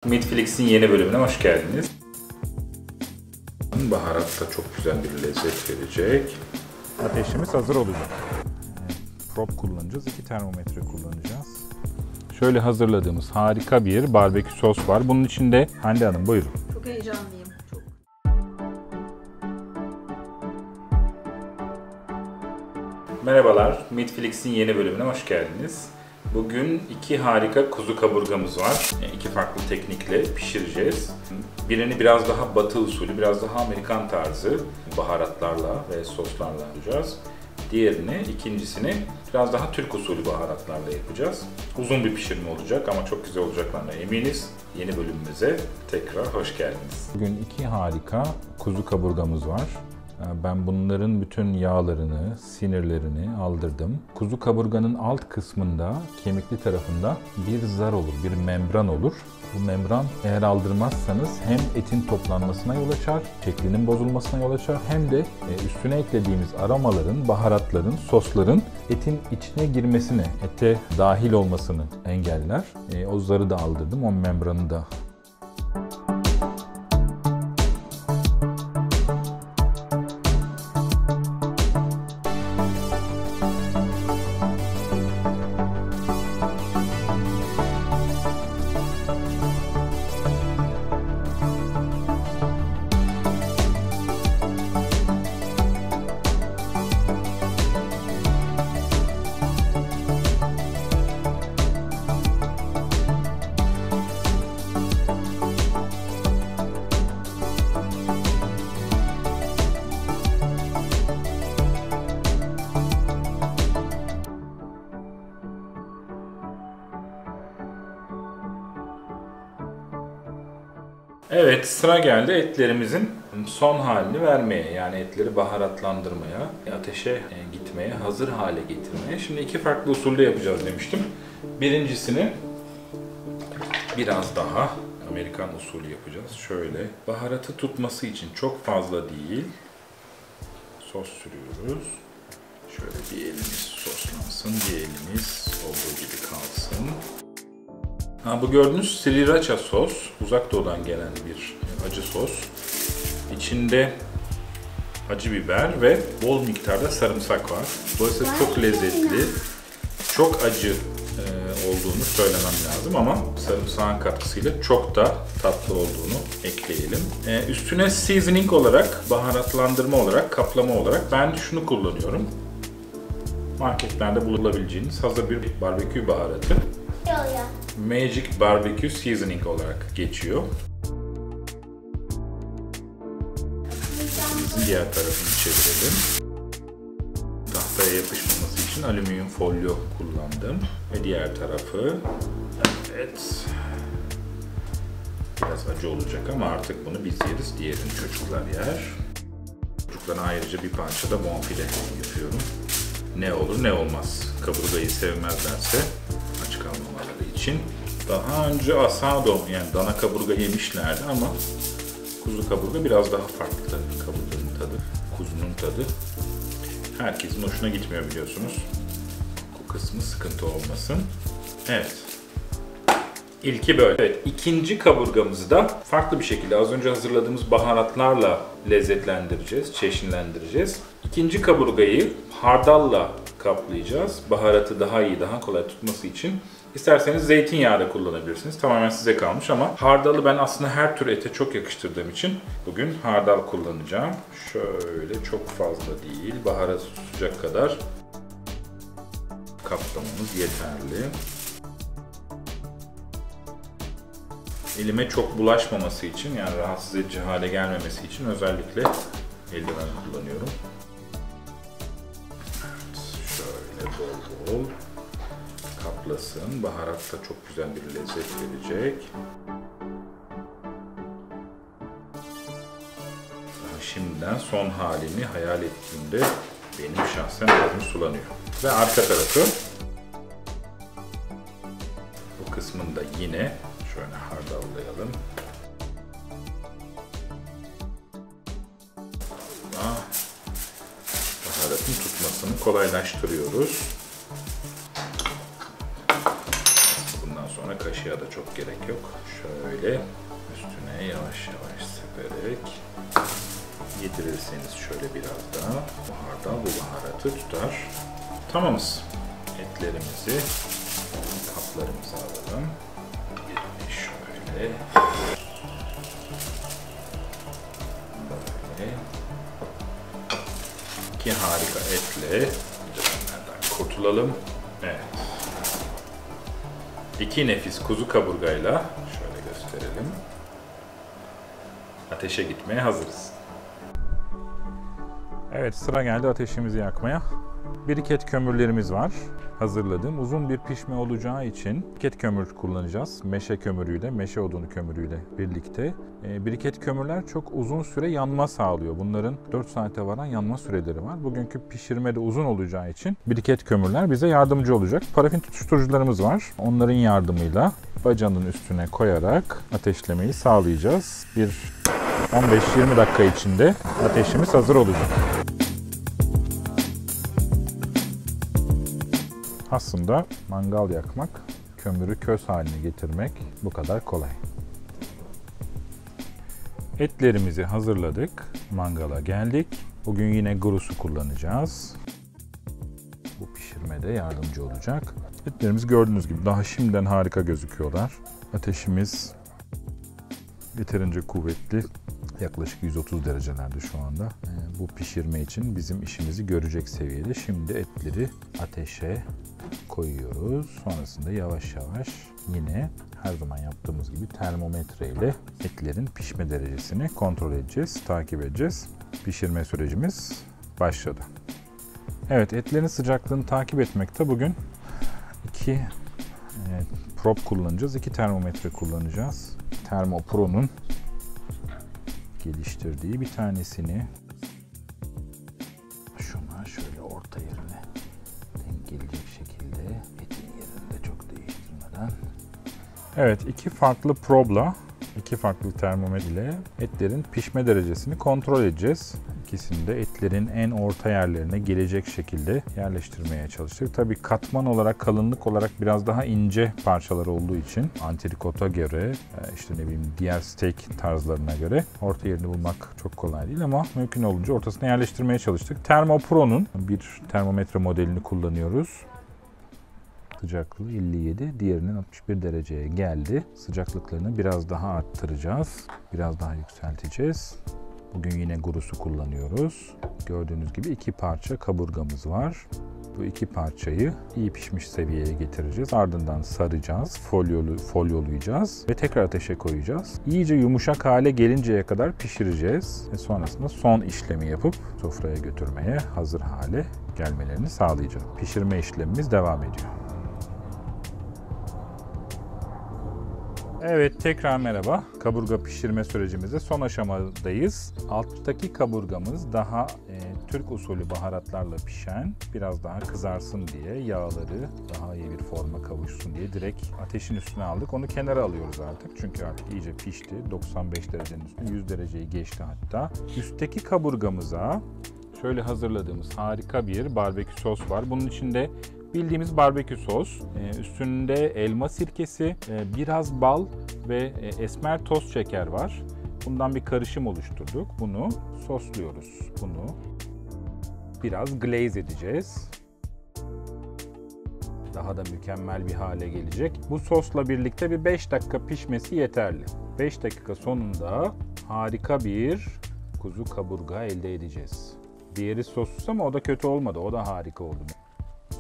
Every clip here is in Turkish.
Meatflix'in yeni bölümüne hoş geldiniz. Baharat da çok güzel bir lezzet verecek. Ateşimiz hazır olacak. Prop kullanacağız, 2 termometre kullanacağız. Şöyle hazırladığımız harika bir barbekü sos var. Bunun içinde Hande Hanım buyurun. Çok heyecanlıyım. Çok. Merhabalar, Meatflix'in yeni bölümüne hoş geldiniz. Bugün iki harika kuzu kaburgamız var. İki farklı teknikle pişireceğiz. Birini biraz daha batı usulü, biraz daha Amerikan tarzı baharatlarla ve soslarla yapacağız. İkincisini biraz daha Türk usulü baharatlarla yapacağız. Uzun bir pişirme olacak ama çok güzel olacaklarına eminiz. Yeni bölümümüze tekrar hoş geldiniz. Bugün iki harika kuzu kaburgamız var. Ben bunların bütün yağlarını, sinirlerini aldırdım. Kuzu kaburganın alt kısmında, kemikli tarafında bir zar olur, bir membran olur. Bu membran eğer aldırmazsanız hem etin toplanmasına yol açar, şeklinin bozulmasına yol açar, hem de üstüne eklediğimiz aromaların, baharatların, sosların etin içine girmesini, ete dahil olmasını engeller. O zarı da aldırdım, o membranı da. Evet, sıra geldi etlerimizin son halini vermeye, yani etleri baharatlandırmaya, ateşe gitmeye, hazır hale getirmeye. Şimdi iki farklı usulde yapacağız demiştim. Birincisini biraz daha Amerikan usulü yapacağız. Şöyle, baharatı tutması için çok fazla değil, sos sürüyoruz. Şöyle bir elimiz soslansın, bir elimiz olduğu gibi kalsın. Bu gördüğünüz sriracha sos, uzak doğudan gelen bir acı sos. İçinde acı biber ve bol miktarda sarımsak var. Dolayısıyla çok lezzetli, çok acı olduğunu söylemem lazım ama sarımsağın katkısıyla çok da tatlı olduğunu ekleyelim. Üstüne seasoning olarak, baharatlandırma olarak, kaplama olarak ben şunu kullanıyorum. Marketlerde bulabileceğiniz hazır bir barbekü baharatı. Magic Barbecue Seasoning olarak geçiyor. Diğer tarafını çevirelim. Tahtaya yapışmaması için alüminyum folyo kullandım. Ve diğer tarafı, evet, biraz acı olacak ama artık bunu biz yeriz. Diğerini çocuklar yer. Çocuklara ayrıca bir parça da bonfile yapıyorum. Ne olur ne olmaz. Kaburgayı sevmezlerse aç kalmamaları için. Daha önce asado, yani dana kaburga yemişlerdi ama kuzu kaburga biraz daha farklı. Kaburganın tadı, kuzunun tadı herkesin hoşuna gitmiyor biliyorsunuz. Bu kısmı sıkıntı olmasın. Evet. İlki böyle. Evet, ikinci kaburgamızı da farklı bir şekilde az önce hazırladığımız baharatlarla lezzetlendireceğiz, çeşnilendireceğiz. İkinci kaburgayı hardalla kaplayacağız. Baharatı daha iyi, daha kolay tutması için. İsterseniz zeytinyağı da kullanabilirsiniz. Tamamen size kalmış ama hardalı ben aslında her tür ete çok yakıştırdığım için bugün hardal kullanacağım. Şöyle çok fazla değil, baharat tutacak kadar kaplamamız yeterli. Elime çok bulaşmaması için, yani rahatsız edici hale gelmemesi için özellikle eldiven kullanıyorum. Evet, şöyle bol bol kaplasın. Baharat da çok güzel bir lezzet verecek. Şimdiden son halini hayal ettiğimde benim şahsen ağzım sulanıyor. Ve arka tarafı, bu kısmını da yine şöyle hardallayalım. Baharatın tutmasını kolaylaştırıyoruz. Bundan sonra kaşık ışığa da çok gerek yok. Şöyle üstüne yavaş yavaş seperek yedirirseniz şöyle biraz daha buharda bu baharatı tutar. Tamamız. Etlerimizi kaplarımıza alalım. Birini şöyle. Böyle. 2 harika etle onlardan kurtulalım. Evet. 2 nefis kuzu kaburgayla şöyle gösterelim. Ateşe gitmeye hazırız. Evet, sıra geldi ateşimizi yakmaya. Biriket kömürlerimiz var. Hazırladığım uzun bir pişme olacağı için biriket kömür kullanacağız. Meşe kömürüyle, meşe odunu kömürüyle birlikte. Biriket kömürler çok uzun süre yanma sağlıyor. Bunların 4 saate varan yanma süreleri var. Bugünkü pişirme de uzun olacağı için biriket kömürler bize yardımcı olacak. Parafin tutuşturucularımız var. Onların yardımıyla bacanın üstüne koyarak ateşlemeyi sağlayacağız. Bir 15-20 dakika içinde ateşimiz hazır olacak. Aslında mangal yakmak, kömürü köz haline getirmek bu kadar kolay. Etlerimizi hazırladık, mangala geldik. Bugün yine gurusu kullanacağız. Bu pişirmede yardımcı olacak. Etlerimiz gördüğünüz gibi daha şimdiden harika gözüküyorlar. Ateşimiz yeterince kuvvetli. Yaklaşık 130 derecelerde şu anda. Bu pişirme için bizim işimizi görecek seviyede. Şimdi etleri ateşe koyuyoruz. Sonrasında yavaş yavaş yine her zaman yaptığımız gibi termometre ile etlerin pişme derecesini kontrol edeceğiz, takip edeceğiz. Pişirme sürecimiz başladı. Evet, etlerin sıcaklığını takip etmekte bugün 2 probe kullanacağız. 2 termometre kullanacağız. Thermopro'nun geliştirdiği bir tanesini şuna şöyle orta yerine denk gelecek şekilde etin yerinde çok değiştirmeden. Evet, 2 farklı probla, 2 farklı termometre ile etlerin pişme derecesini kontrol edeceğiz. İkisini de etlerin en orta yerlerine gelecek şekilde yerleştirmeye çalıştık. Tabii katman olarak, kalınlık olarak biraz daha ince parçalar olduğu için antrikota göre, işte ne bileyim diğer steak tarzlarına göre orta yerini bulmak çok kolay değil ama mümkün olunca ortasına yerleştirmeye çalıştık. Thermopro'nun bir termometre modelini kullanıyoruz. Sıcaklığı 57, diğerinin 61 dereceye geldi. Sıcaklıklarını biraz daha arttıracağız. Biraz daha yükselteceğiz. Bugün yine gurusu kullanıyoruz. Gördüğünüz gibi 2 parça kaburgamız var. Bu 2 parçayı iyi pişmiş seviyeye getireceğiz. Ardından saracağız, folyolayacağız ve tekrar ateşe koyacağız. İyice yumuşak hale gelinceye kadar pişireceğiz. Ve sonrasında son işlemi yapıp sofraya götürmeye hazır hale gelmelerini sağlayacağız. Pişirme işlemimiz devam ediyor. Evet, tekrar merhaba. Kaburga pişirme sürecimizde son aşamadayız. Alttaki kaburgamız daha Türk usulü baharatlarla pişen, biraz daha kızarsın diye, yağları daha iyi bir forma kavuşsun diye direkt ateşin üstüne aldık. Onu kenara alıyoruz artık çünkü artık iyice pişti. 95 derecenin üstüne 100 dereceyi geçti hatta. Üstteki kaburgamıza şöyle hazırladığımız harika bir barbekü sos var. Bunun içinde bildiğimiz barbekü sos, üstünde elma sirkesi, biraz bal ve esmer toz şeker var. Bundan bir karışım oluşturduk. Bunu sosluyoruz. Bunu biraz glaze edeceğiz. Daha da mükemmel bir hale gelecek. Bu sosla birlikte bir 5 dakika pişmesi yeterli. 5 dakika sonunda harika bir kuzu kaburga elde edeceğiz. Diğeri sossuz ama o da kötü olmadı. O da harika oldu.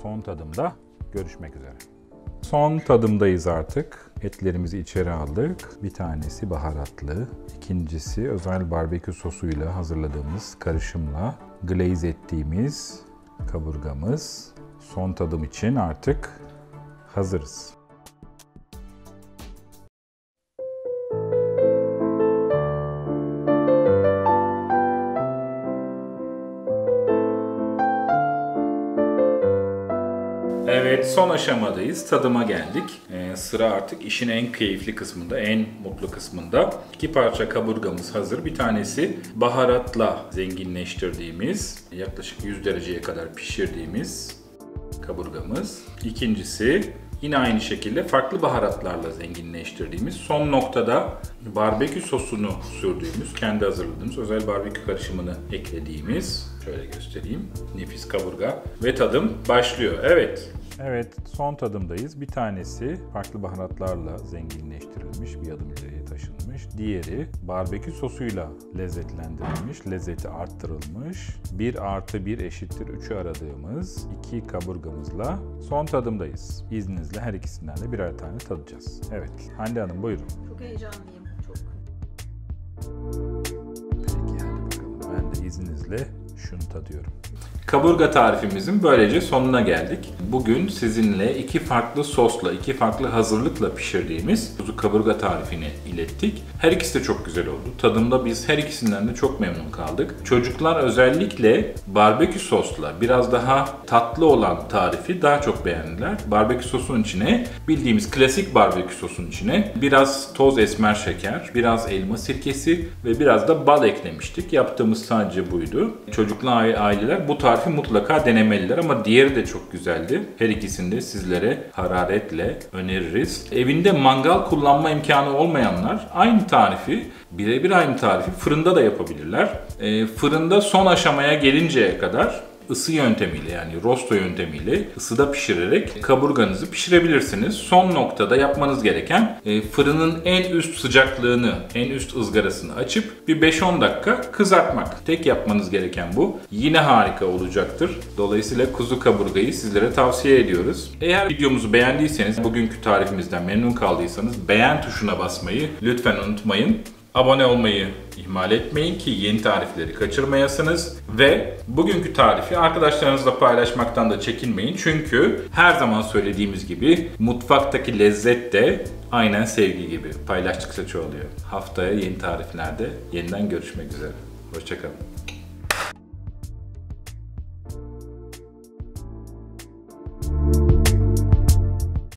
Son tadımda görüşmek üzere. Son tadımdayız artık. Etlerimizi içeri aldık. Bir tanesi baharatlı, ikincisi özel barbekü sosuyla hazırladığımız karışımla glaze ettiğimiz kaburgamız. Son tadım için artık hazırız. Evet, son aşamadayız. Tadıma geldik. Sıra artık işin en keyifli kısmında, en mutlu kısmında. 2 parça kaburgamız hazır. Bir tanesi baharatla zenginleştirdiğimiz, yaklaşık 100 dereceye kadar pişirdiğimiz kaburgamız. İkincisi Yine aynı şekilde farklı baharatlarla zenginleştirdiğimiz, son noktada barbekü sosunu sürdüğümüz, kendi hazırladığımız özel barbekü karışımını eklediğimiz, şöyle göstereyim, nefis kaburga ve tadım başlıyor. Evet, son tadımdayız. Bir tanesi farklı baharatlarla zenginleştirilmiş, bir adım ileriye taşınmış. Diğeri barbekü sosuyla lezzetlendirilmiş, lezzeti arttırılmış. 1+1 eşittir 3'ü aradığımız 2 kaburgamızla son tadımdayız. İzninizle her ikisinden de birer tane tadacağız. Evet, Hande Hanım buyurun. Çok heyecanlıyım. Çok. Peki hadi bakalım. Ben de izninizle şunu tadıyorum. Kaburga tarifimizin böylece sonuna geldik. Bugün sizinle 2 farklı sosla, 2 farklı hazırlıkla pişirdiğimiz kuzu kaburga tarifini ilettik. Her ikisi de çok güzel oldu. Tadımda biz her ikisinden de çok memnun kaldık. Çocuklar özellikle barbekü sosla biraz daha tatlı olan tarifi daha çok beğendiler. Barbekü sosun içine, bildiğimiz klasik barbekü sosun içine biraz toz esmer şeker, biraz elma sirkesi ve biraz da bal eklemiştik. Yaptığımız sadece buydu. Çocuklu aileler bu tarifi mutlaka denemeliler ama diğeri de çok güzeldi. Her ikisini de sizlere hararetle öneririz. Evinde mangal kullanma imkanı olmayanlar aynı tarifi, birebir aynı tarifi fırında da yapabilirler. Fırında son aşamaya gelinceye kadar ısı yöntemiyle, yani rosto yöntemiyle ısıda pişirerek kaburganızı pişirebilirsiniz. Son noktada yapmanız gereken fırının en üst sıcaklığını, en üst ızgarasını açıp bir 5-10 dakika kızartmak. Tek yapmanız gereken bu. Yine harika olacaktır. Dolayısıyla kuzu kaburgayı sizlere tavsiye ediyoruz. Eğer videomuzu beğendiyseniz, bugünkü tarifimizden memnun kaldıysanız beğen tuşuna basmayı lütfen unutmayın. Abone olmayı ihmal etmeyin ki yeni tarifleri kaçırmayasınız. Ve bugünkü tarifi arkadaşlarınızla paylaşmaktan da çekinmeyin. Çünkü her zaman söylediğimiz gibi mutfaktaki lezzet de aynen sevgi gibi. Paylaştıkça çoğalıyor. Haftaya yeni tariflerde yeniden görüşmek üzere. Hoşça kalın.